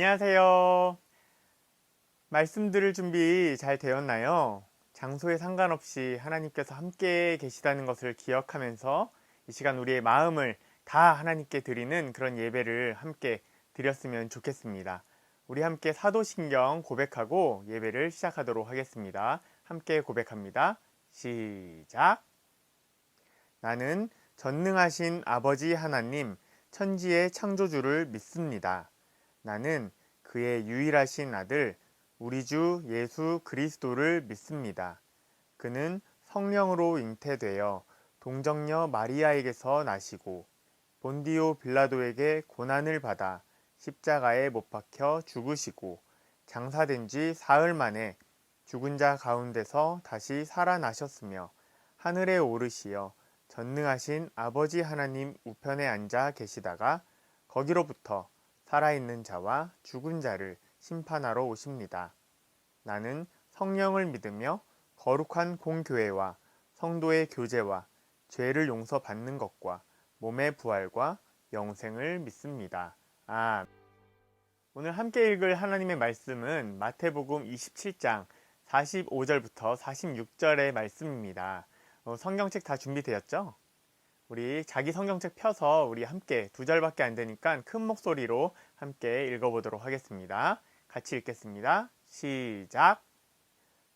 안녕하세요. 말씀 들을 준비 잘 되었나요? 장소에 상관없이 하나님께서 함께 계시다는 것을 기억하면서 이 시간 우리의 마음을 다 하나님께 드리는 그런 예배를 함께 드렸으면 좋겠습니다. 우리 함께 사도신경 고백하고 예배를 시작하도록 하겠습니다. 함께 고백합니다. 시작! 나는 전능하신 아버지 하나님, 천지의 창조주를 믿습니다. 나는 그의 유일하신 아들, 우리 주 예수 그리스도를 믿습니다. 그는 성령으로 잉태되어 동정녀 마리아에게서 나시고 본디오 빌라도에게 고난을 받아 십자가에 못 박혀 죽으시고 장사된 지 사흘 만에 죽은 자 가운데서 다시 살아나셨으며 하늘에 오르시어 전능하신 아버지 하나님 우편에 앉아 계시다가 거기로부터 살아있는 자와 죽은 자를 심판하러 오십니다. 나는 성령을 믿으며 거룩한 공교회와 성도의 교제와 죄를 용서받는 것과 몸의 부활과 영생을 믿습니다. 오늘 함께 읽을 하나님의 말씀은 마태복음 27장 45절부터 46절의 말씀입니다. 성경책 다 준비되었죠? 우리 자기 성경책 펴서 우리 함께 2절밖에 안 되니까 큰 목소리로 함께 읽어보도록 하겠습니다. 같이 읽겠습니다. 시작!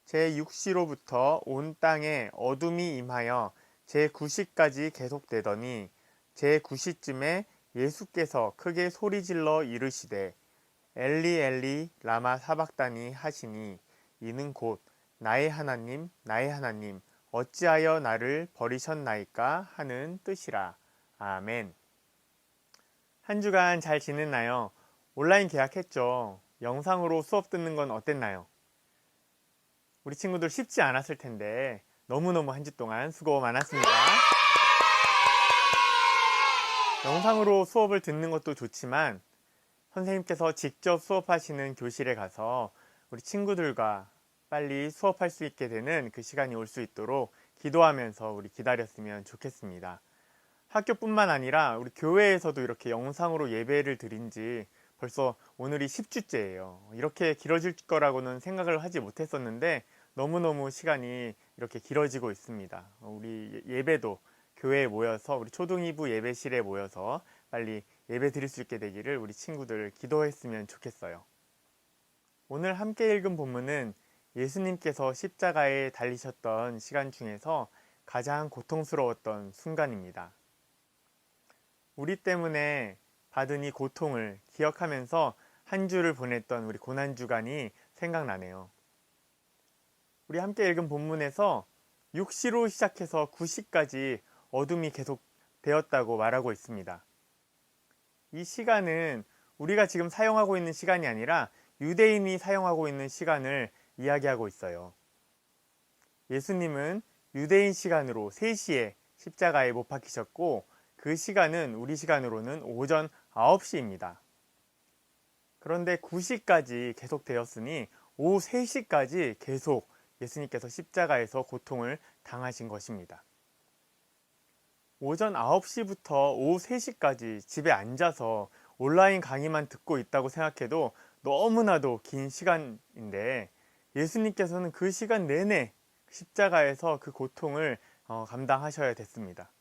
제6시로부터 온 땅에 어둠이 임하여 제9시까지 계속되더니 제9시쯤에 예수께서 크게 소리질러 이르시되 엘리 엘리 라마 사박다니 하시니 이는 곧 나의 하나님 나의 하나님 어찌하여 나를 버리셨나이까 하는 뜻이라. 아멘. 한 주간 잘 지냈나요? 온라인 개학했죠. 영상으로 수업 듣는 건 어땠나요? 우리 친구들 쉽지 않았을 텐데 너무너무 한 주 동안 수고 많았습니다. 영상으로 수업을 듣는 것도 좋지만 선생님께서 직접 수업하시는 교실에 가서 우리 친구들과 빨리 수업할 수 있게 되는 그 시간이 올 수 있도록 기도하면서 우리 기다렸으면 좋겠습니다. 학교뿐만 아니라 우리 교회에서도 이렇게 영상으로 예배를 드린 지 벌써 오늘이 10주째예요. 이렇게 길어질 거라고는 생각을 하지 못했었는데 너무너무 시간이 이렇게 길어지고 있습니다. 우리 예배도 교회에 모여서 우리 초등이부 예배실에 모여서 빨리 예배 드릴 수 있게 되기를 우리 친구들 기도했으면 좋겠어요. 오늘 함께 읽은 본문은 예수님께서 십자가에 달리셨던 시간 중에서 가장 고통스러웠던 순간입니다. 우리 때문에 받은 이 고통을 기억하면서 한 주를 보냈던 우리 고난주간이 생각나네요. 우리 함께 읽은 본문에서 6시로 시작해서 9시까지 어둠이 계속 되었다고 말하고 있습니다. 이 시간은 우리가 지금 사용하고 있는 시간이 아니라 유대인이 사용하고 있는 시간을 이야기하고 있어요. 예수님은 유대인 시간으로 3시에 십자가에 못 박히셨고 그 시간은 우리 시간으로는 오전 9시입니다. 그런데 9시까지 계속 되었으니 오후 3시까지 계속 예수님께서 십자가에서 고통을 당하신 것입니다. 오전 9시부터 오후 3시까지 집에 앉아서 온라인 강의만 듣고 있다고 생각해도 너무나도 긴 시간인데 예수님께서는 그 시간 내내 십자가에서 그 고통을 감당하셔야 됐습니다.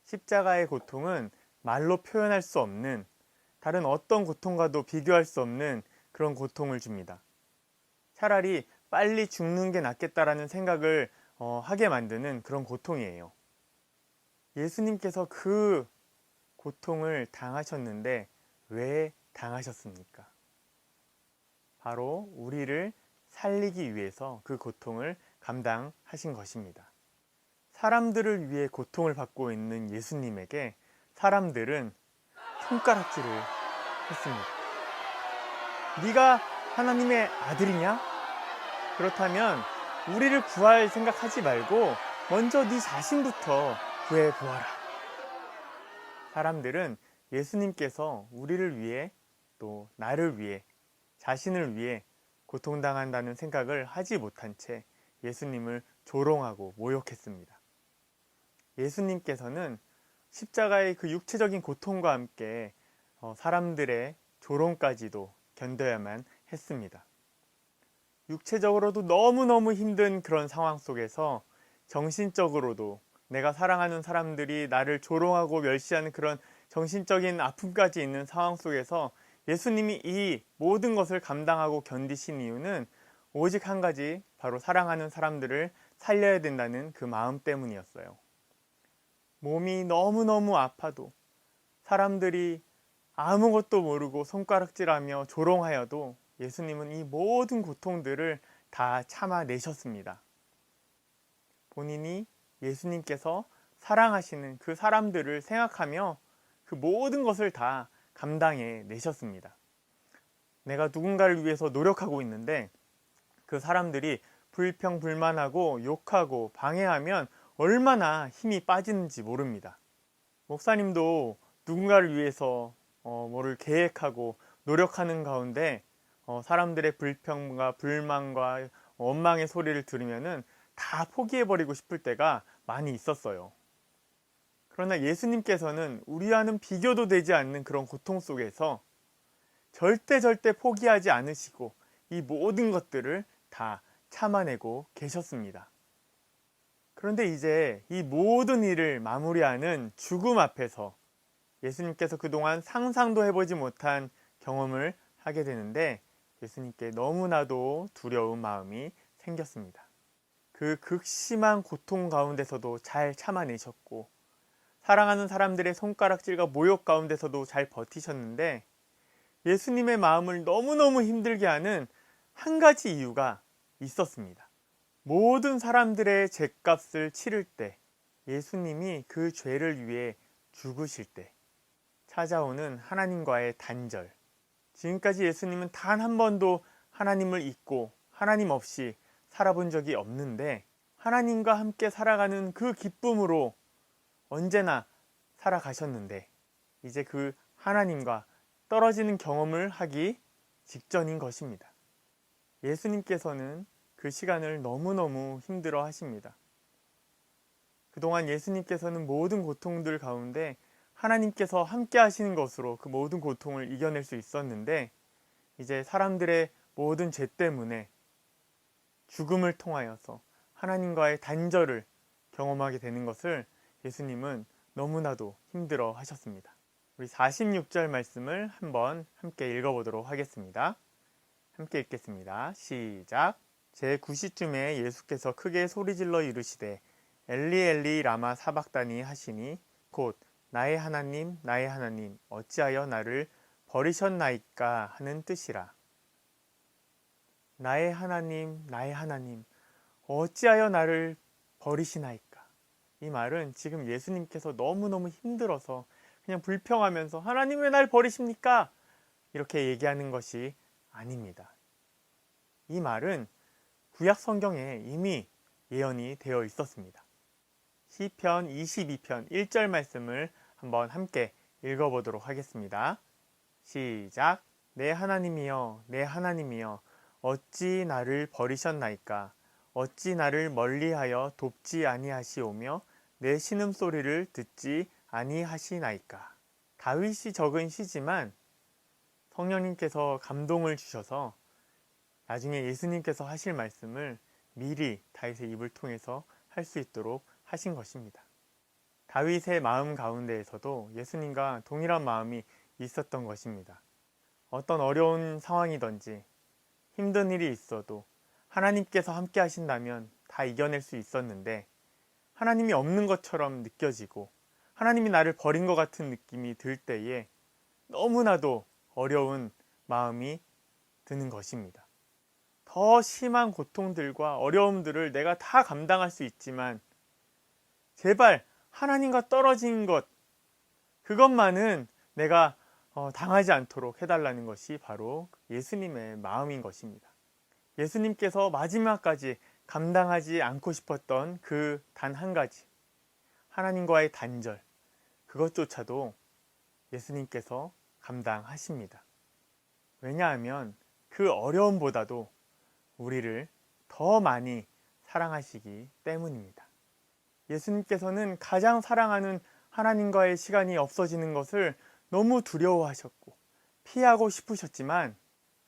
십자가의 고통은 말로 표현할 수 없는, 다른 어떤 고통과도 비교할 수 없는 그런 고통을 줍니다. 차라리 빨리 죽는 게 낫겠다라는 생각을 하게 만드는 그런 고통이에요. 예수님께서 그 고통을 당하셨는데 왜 당하셨습니까? 바로 우리를 살리기 위해서 그 고통을 감당하신 것입니다. 사람들을 위해 고통을 받고 있는 예수님에게 사람들은 손가락질을 했습니다. 네가 하나님의 아들이냐? 그렇다면 우리를 구할 생각하지 말고 먼저 네 자신부터 구해보아라. 사람들은 예수님께서 우리를 위해 또 나를 위해 자신을 위해 고통당한다는 생각을 하지 못한 채 예수님을 조롱하고 모욕했습니다. 예수님께서는 십자가의 그 육체적인 고통과 함께 사람들의 조롱까지도 견뎌야만 했습니다. 육체적으로도 너무너무 힘든 그런 상황 속에서 정신적으로도 내가 사랑하는 사람들이 나를 조롱하고 멸시하는 그런 정신적인 아픔까지 있는 상황 속에서 예수님이 이 모든 것을 감당하고 견디신 이유는 오직 한 가지, 바로 사랑하는 사람들을 살려야 된다는 그 마음 때문이었어요. 몸이 너무너무 아파도, 사람들이 아무것도 모르고 손가락질하며 조롱하여도 예수님은 이 모든 고통들을 다 참아내셨습니다. 본인이 예수님께서 사랑하시는 그 사람들을 생각하며 그 모든 것을 다 감당해 내셨습니다. 내가 누군가를 위해서 노력하고 있는데 그 사람들이 불평불만하고 욕하고 방해하면 얼마나 힘이 빠지는지 모릅니다. 목사님도 누군가를 위해서 뭐를 계획하고 노력하는 가운데 사람들의 불평과 불만과 원망의 소리를 들으면은 다 포기해버리고 싶을 때가 많이 있었어요. 그러나 예수님께서는 우리와는 비교도 되지 않는 그런 고통 속에서 절대 포기하지 않으시고 이 모든 것들을 다 참아내고 계셨습니다. 그런데 이제 이 모든 일을 마무리하는 죽음 앞에서 예수님께서 그동안 상상도 해보지 못한 경험을 하게 되는데 예수님께 너무나도 두려운 마음이 생겼습니다. 그 극심한 고통 가운데서도 잘 참아내셨고 사랑하는 사람들의 손가락질과 모욕 가운데서도 잘 버티셨는데 예수님의 마음을 너무너무 힘들게 하는 한 가지 이유가 있었습니다. 모든 사람들의 죗값을 치를 때, 예수님이 그 죄를 위해 죽으실 때 찾아오는 하나님과의 단절. 지금까지 예수님은 단 한 번도 하나님을 잊고 하나님 없이 살아본 적이 없는데 하나님과 함께 살아가는 그 기쁨으로 언제나 살아가셨는데 이제 그 하나님과 떨어지는 경험을 하기 직전인 것입니다. 예수님께서는 그 시간을 너무너무 힘들어 하십니다. 그동안 예수님께서는 모든 고통들 가운데 하나님께서 함께 하시는 것으로 그 모든 고통을 이겨낼 수 있었는데 이제 사람들의 모든 죄 때문에 죽음을 통하여서 하나님과의 단절을 경험하게 되는 것을 예수님은 너무나도 힘들어 하셨습니다. 우리 46절 말씀을 한번 함께 읽어보도록 하겠습니다. 함께 읽겠습니다. 시작. 제9시쯤에 예수께서 크게 소리질러 이르시되 엘리 엘리 라마 사박다니 하시니 곧 나의 하나님 나의 하나님 어찌하여 나를 버리셨나이까 하는 뜻이라. 나의 하나님 나의 하나님 어찌하여 나를 버리시나이까. 이 말은 지금 예수님께서 너무너무 힘들어서 그냥 불평하면서 하나님 왜 날 버리십니까? 이렇게 얘기하는 것이 아닙니다. 이 말은 구약 성경에 이미 예언이 되어 있었습니다. 시편 22편 1절 말씀을 한번 함께 읽어보도록 하겠습니다. 시작. 내 하나님이여 내 하나님이여 어찌 나를 버리셨나이까. 어찌 나를 멀리하여 돕지 아니하시오며 내 신음소리를 듣지 아니하시나이까. 다윗이 적은 시지만 성령님께서 감동을 주셔서 나중에 예수님께서 하실 말씀을 미리 다윗의 입을 통해서 할 수 있도록 하신 것입니다. 다윗의 마음 가운데에서도 예수님과 동일한 마음이 있었던 것입니다. 어떤 어려운 상황이든지 힘든 일이 있어도 하나님께서 함께 하신다면 다 이겨낼 수 있었는데 하나님이 없는 것처럼 느껴지고 하나님이 나를 버린 것 같은 느낌이 들 때에 너무나도 어려운 마음이 드는 것입니다. 더 심한 고통들과 어려움들을 내가 다 감당할 수 있지만 제발 하나님과 떨어진 것, 그것만은 내가 당하지 않도록 해달라는 것이 바로 예수님의 마음인 것입니다. 예수님께서 마지막까지 감당하지 않고 싶었던 그 단 한 가지, 하나님과의 단절, 그것조차도 예수님께서 감당하십니다. 왜냐하면 그 어려움보다도 우리를 더 많이 사랑하시기 때문입니다. 예수님께서는 가장 사랑하는 하나님과의 시간이 없어지는 것을 너무 두려워하셨고 피하고 싶으셨지만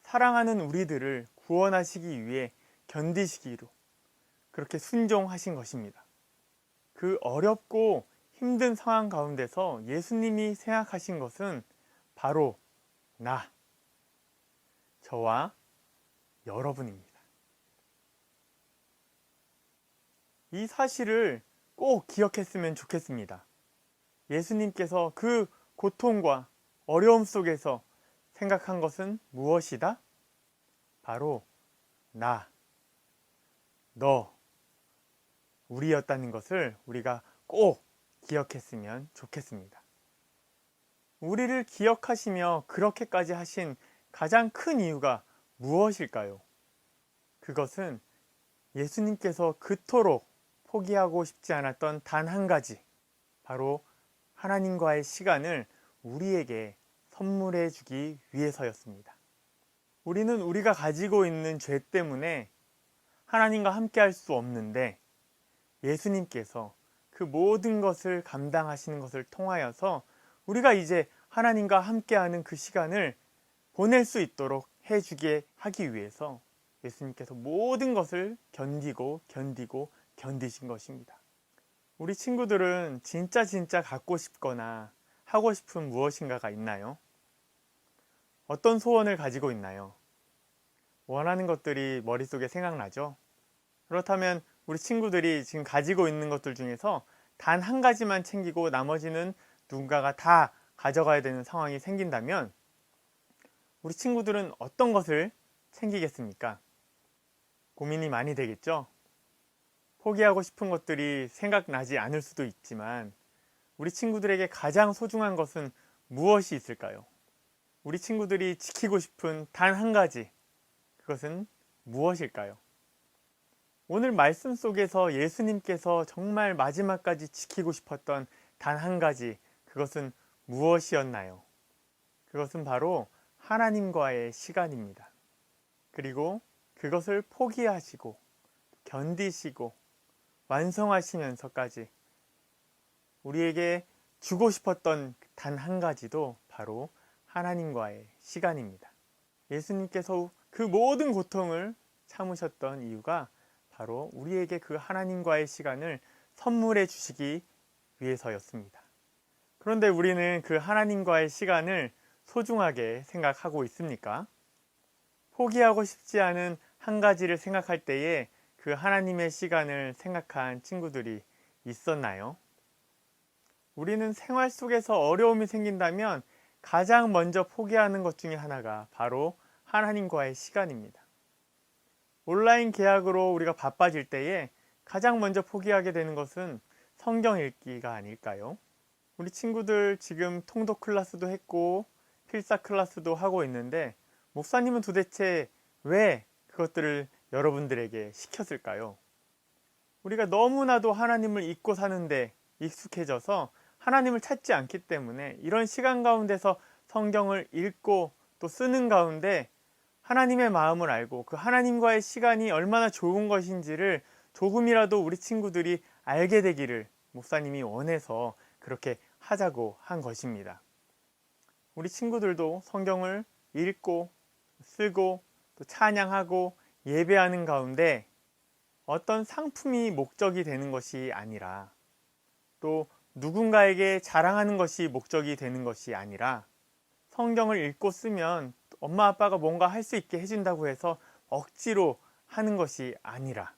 사랑하는 우리들을 구원하시기 위해 견디시기로 그렇게 순종하신 것입니다. 그 어렵고 힘든 상황 가운데서 예수님이 생각하신 것은 바로 저와 여러분입니다. 이 사실을 꼭 기억했으면 좋겠습니다. 예수님께서 그 고통과 어려움 속에서 생각한 것은 무엇이다? 바로 너, 우리였다는 것을 우리가 꼭 기억했으면 좋겠습니다. 우리를 기억하시며 그렇게까지 하신 가장 큰 이유가 무엇일까요? 그것은 예수님께서 그토록 포기하고 싶지 않았던 단 한 가지, 바로 하나님과의 시간을 우리에게 선물해 주기 위해서였습니다. 우리는 우리가 가지고 있는 죄 때문에 하나님과 함께 할 수 없는데 예수님께서 그 모든 것을 감당하시는 것을 통하여서 우리가 이제 하나님과 함께하는 그 시간을 보낼 수 있도록 해주게 하기 위해서 예수님께서 모든 것을 견디신 것입니다. 우리 친구들은 진짜 갖고 싶거나 하고 싶은 무엇인가가 있나요? 어떤 소원을 가지고 있나요? 원하는 것들이 머릿속에 생각나죠? 그렇다면 우리 친구들이 지금 가지고 있는 것들 중에서 단 한 가지만 챙기고 나머지는 누군가가 다 가져가야 되는 상황이 생긴다면 우리 친구들은 어떤 것을 챙기겠습니까? 고민이 많이 되겠죠? 포기하고 싶은 것들이 생각나지 않을 수도 있지만 우리 친구들에게 가장 소중한 것은 무엇이 있을까요? 우리 친구들이 지키고 싶은 단 한 가지, 그것은 무엇일까요? 오늘 말씀 속에서 예수님께서 정말 마지막까지 지키고 싶었던 단 한 가지, 그것은 무엇이었나요? 그것은 바로 하나님과의 시간입니다. 그리고 그것을 포기하시고 견디시고 완성하시면서까지 우리에게 주고 싶었던 단 한 가지도 바로 하나님과의 시간입니다. 예수님께서 그 모든 고통을 참으셨던 이유가 바로 우리에게 그 하나님과의 시간을 선물해 주시기 위해서였습니다. 그런데 우리는 그 하나님과의 시간을 소중하게 생각하고 있습니까? 포기하고 싶지 않은 한 가지를 생각할 때에 그 하나님의 시간을 생각한 친구들이 있었나요? 우리는 생활 속에서 어려움이 생긴다면 가장 먼저 포기하는 것 중에 하나가 바로 하나님과의 시간입니다. 온라인 계약으로 우리가 바빠질 때에 가장 먼저 포기하게 되는 것은 성경 읽기가 아닐까요? 우리 친구들 지금 통독 클래스도 했고 필사 클래스도 하고 있는데 목사님은 도대체 왜 그것들을 여러분들에게 시켰을까요? 우리가 너무나도 하나님을 잊고 사는데 익숙해져서 하나님을 찾지 않기 때문에 이런 시간 가운데서 성경을 읽고 또 쓰는 가운데 하나님의 마음을 알고 그 하나님과의 시간이 얼마나 좋은 것인지를 조금이라도 우리 친구들이 알게 되기를 목사님이 원해서 그렇게 하자고 한 것입니다. 우리 친구들도 성경을 읽고 쓰고 또 찬양하고 예배하는 가운데 어떤 상품이 목적이 되는 것이 아니라 또 누군가에게 자랑하는 것이 목적이 되는 것이 아니라 성경을 읽고 쓰면 엄마 아빠가 뭔가 할 수 있게 해준다고 해서 억지로 하는 것이 아니라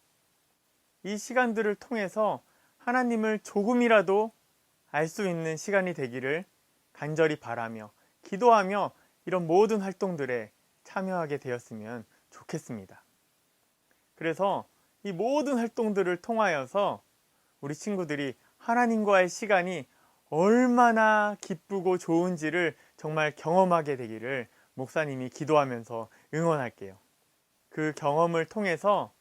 이 시간들을 통해서 하나님을 조금이라도 알 수 있는 시간이 되기를 간절히 바라며 기도하며 이런 모든 활동들에 참여하게 되었으면 좋겠습니다. 그래서 이 모든 활동들을 통하여서 우리 친구들이 하나님과의 시간이 얼마나 기쁘고 좋은지를 정말 경험하게 되기를 목사님이 기도하면서 응원할게요. 그 경험을 통해서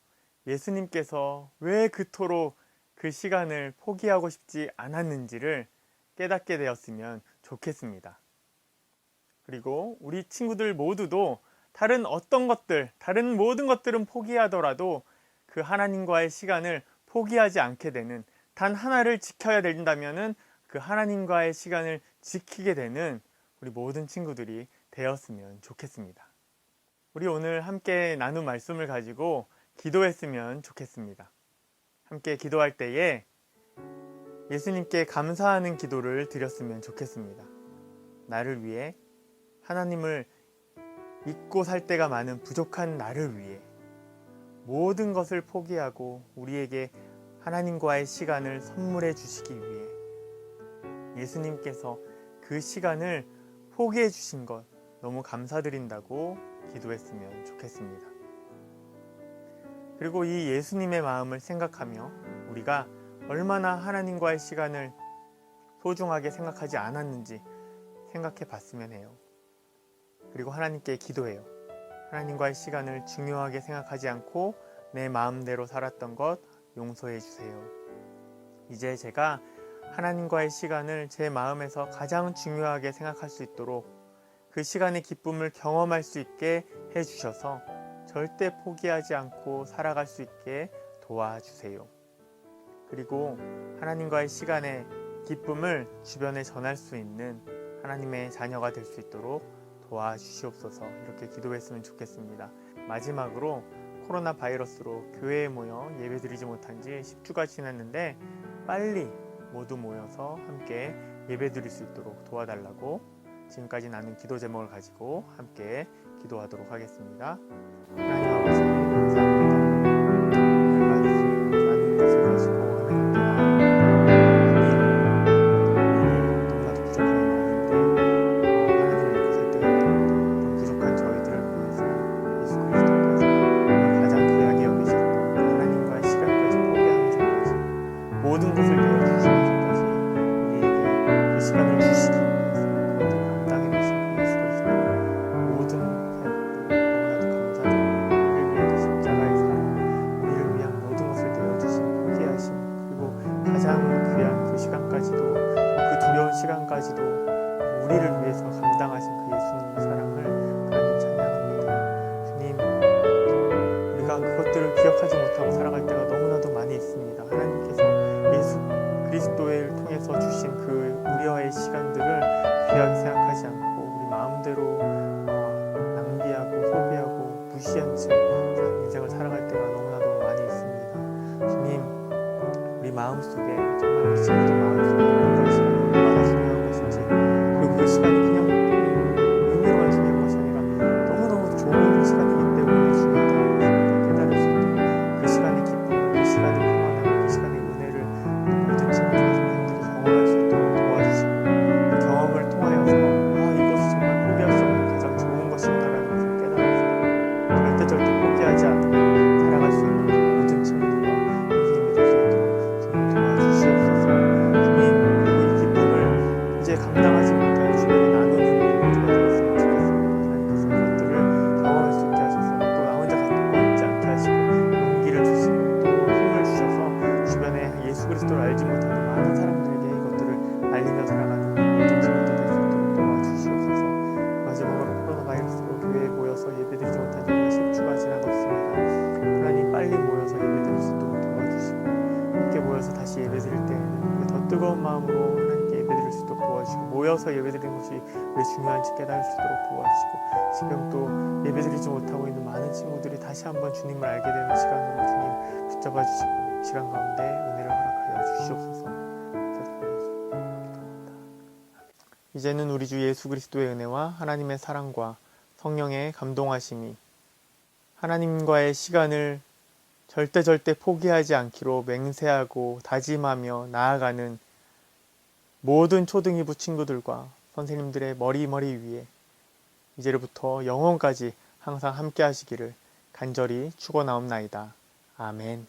예수님께서 왜 그토록 그 시간을 포기하고 싶지 않았는지를 깨닫게 되었으면 좋겠습니다. 그리고 우리 친구들 모두도 다른 어떤 것들, 다른 모든 것들은 포기하더라도 그 하나님과의 시간을 포기하지 않게 되는 단 하나를 지켜야 된다면은 그 하나님과의 시간을 지키게 되는 우리 모든 친구들이 되었으면 좋겠습니다. 우리 오늘 함께 나눈 말씀을 가지고 기도했으면 좋겠습니다. 함께 기도할 때에 예수님께 감사하는 기도를 드렸으면 좋겠습니다. 나를 위해, 하나님을 잊고 살 때가 많은 부족한 나를 위해 모든 것을 포기하고 우리에게 하나님과의 시간을 선물해 주시기 위해 예수님께서 그 시간을 포기해 주신 것 너무 감사드린다고 기도했으면 좋겠습니다. 그리고 이 예수님의 마음을 생각하며 우리가 얼마나 하나님과의 시간을 소중하게 생각하지 않았는지 생각해 봤으면 해요. 그리고 하나님께 기도해요. 하나님과의 시간을 중요하게 생각하지 않고 내 마음대로 살았던 것 용서해 주세요. 이제 제가 하나님과의 시간을 제 마음에서 가장 중요하게 생각할 수 있도록 그 시간의 기쁨을 경험할 수 있게 해주셔서 절대 포기하지 않고 살아갈 수 있게 도와주세요. 그리고 하나님과의 시간의 기쁨을 주변에 전할 수 있는 하나님의 자녀가 될 수 있도록 도와주시옵소서. 이렇게 기도했으면 좋겠습니다. 마지막으로 코로나 바이러스로 교회에 모여 예배드리지 못한 지 10주가 지났는데 빨리 모두 모여서 함께 예배드릴 수 있도록 도와달라고 지금까지 나눈 기도 제목을 가지고 함께 기도하도록 하겠습니다. 하나님 아버지 감사합니다. 오늘 말씀 나눈 것을 가지고 하나님께 너무나도 부족함이 많은데 하나님을 믿고 살 때가 많은데 부족한 저희들을 위해서 예수 그리스도께서 가장 귀하게 여기셨던 하나님과의 시간까지 포기하면서까지 모든 것을 내어주시면서까지 우리에게 그 시간을 주시기 위해서 그것을 감당해 주신 그 예수 그리스도 모든 사역들 너무나도 감사드립니다. 우리를 위해 그 십자가의 사랑, 우리를 위한 모든 것을 내어주신 포기하심, 그리고 가장 귀한 그 시간까지도 그 두려운 시간까지도 우리를 위해서 감당하신 그 예수님의 사랑을 하나님 찬양합니다. 주님, 우리가 그것들을 기억하지 못하고 살아갈 때가 너무나도 많이 있습니다. 하나님께서 예수 그리스도를 통해서 주신 그 우리와의 시간들을 귀하게 생각하지 않고 우리 마음대로 낭비하고 소비하고 무시한 채 인생을 살아갈 때가 너무나도 많이 있습니다. 주님, 우리 마음속에 정말 우리 친구들 마음속에 하나님과의 시간이 얼마나 중요한 것인지, 그리고 그 시간이 그냥 의미로만 중요한 것이 아니라 너무너무 좋은 시간이기 때문에 중요하다는 것을 깨달을 수 있도록 그 시간의 기쁨, 그 시간의 평안함, 그 시간의 은혜를 모든 친구들과 선생님들이 경험할 수 있도록 도와주시고 그 경험을 통하여서 이것이 정말 포기할 수 없는 가장 좋은 것이구나라는 것을 깨달아서 절대 포기하지 않고 살아갈 수 있는 모든 친구들과 선생님이 될 수 있도록 주님 도와주시옵소서. 주님, 그리고 이 기쁨을 이제 감당하지 못하여 주변에 나누는 모두가 되었으면 좋겠습니다. 하나님께서 그것들을 경험할 수 있게 하셔서 또 나 혼자 갖고 있지 않게 하시고 용기를 주시고 또 힘을 주셔서 주변에 예수 그리스도를 알지 못하는 많은 사람들에게 이것들을 알리며 살아가는 모든 친구들 될 수 있도록 도와주시옵소서. 마지막으로 코로나 바이러스로 교회에 모여서 예배드리지 못한 지가 10주가 지나고 있습니다. 하나님, 빨리 모여서 예배드릴 수 있도록 도와주시고 함께 모여서 다시 예배드릴 때에는 더 뜨거운 마음으로 하나님께 예배드릴 수 있도록 도와주시고 모여서 예배드리는 것이 왜 중요한지 깨달을 수 있도록 도와주시고 지금 또 예배드리지 못하고 있는 많은 친구들이 다시 한번 주님을 알게 되는 시간으로 주님 붙잡아 주시고 시간 가운데 은혜를 허락하여 주시옵소서. 기도합니다. 이제는 우리 주 예수 그리스도의 은혜와 하나님의 사랑과 성령의 감동하심이 하나님과의 시간을 절대 포기하지 않기로 맹세하고 다짐하며 나아가는 모든 초등이부 친구들과 선생님들의 머리 위에 이제로부터 영원까지 항상 함께 하시기를 간절히 축원하옵나이다. 아멘.